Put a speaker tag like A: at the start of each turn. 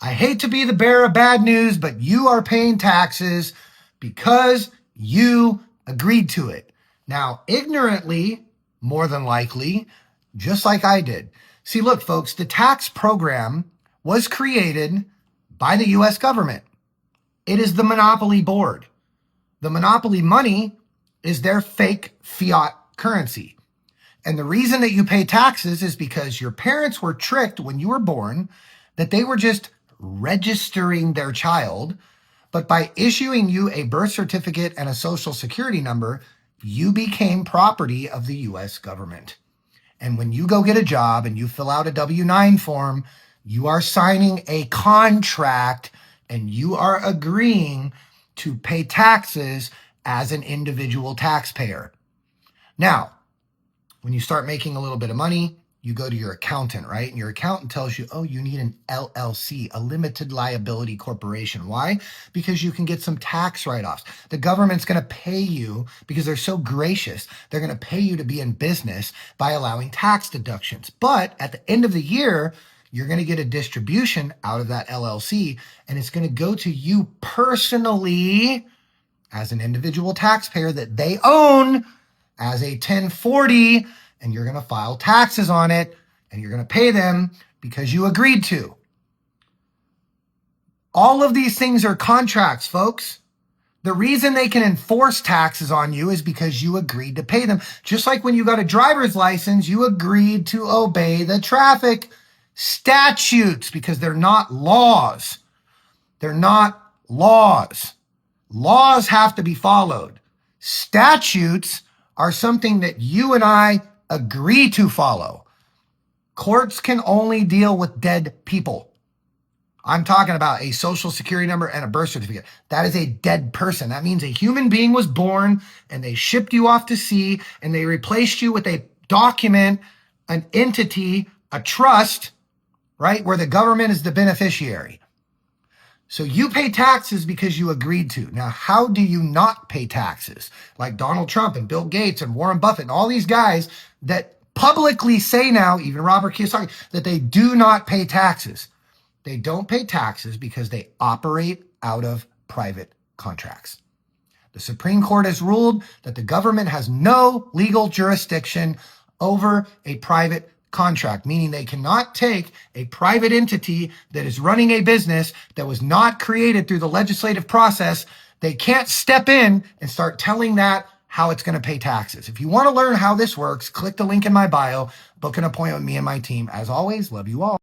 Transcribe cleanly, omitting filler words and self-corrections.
A: I hate to be the bearer of bad news, but you are paying taxes because you agreed to it. Now, ignorantly, more than likely, just like I did. See, look, folks, the tax program was created by the U.S. government. It is the monopoly board. The monopoly money is their fake fiat currency. And the reason that you pay taxes is because your parents were tricked when you were born that they were just registering their child. But by issuing you a birth certificate and a social security number, you became property of the U.S. government. And when you go get a job and you fill out a W-9 form, you are signing a contract and you are agreeing to pay taxes as an individual taxpayer. Now, when you start making a little bit of money, you go to your accountant, right? And your accountant tells you, oh, you need an LLC, a limited liability corporation. Why? Because you can get some tax write-offs. The government's going to pay you because they're so gracious. They're going to pay you to be in business by allowing tax deductions. But at the end of the year, you're going to get a distribution out of that LLC, and it's going to go to you personally as an individual taxpayer that they own as a 1040, and you're going to file taxes on it, and you're going to pay them because you agreed to. All of these things are contracts, folks. The reason they can enforce taxes on you is because you agreed to pay them. Just like when you got a driver's license, you agreed to obey the traffic statutes because they're not laws. They're not laws. Laws have to be followed. Statutes are something that you and I agree to follow. Courts can only deal with dead people. I'm talking about a social security number and a birth certificate. That is a dead person. That means a human being was born and they shipped you off to sea and they replaced you with a document, an entity, a trust, right? Where the government is the beneficiary. So you pay taxes because you agreed to. Now, how do you not pay taxes? Like Donald Trump and Bill Gates and Warren Buffett and all these guys that publicly say now, even Robert Kiyosaki, that they do not pay taxes. They don't pay taxes because they operate out of private contracts. The Supreme Court has ruled that the government has no legal jurisdiction over a private contract, meaning they cannot take a private entity that is running a business that was not created through the legislative process. They can't step in and start telling that how it's going to pay taxes. If you want to learn how this works, click the link in my bio, book an appointment with me and my team. As always, love you all.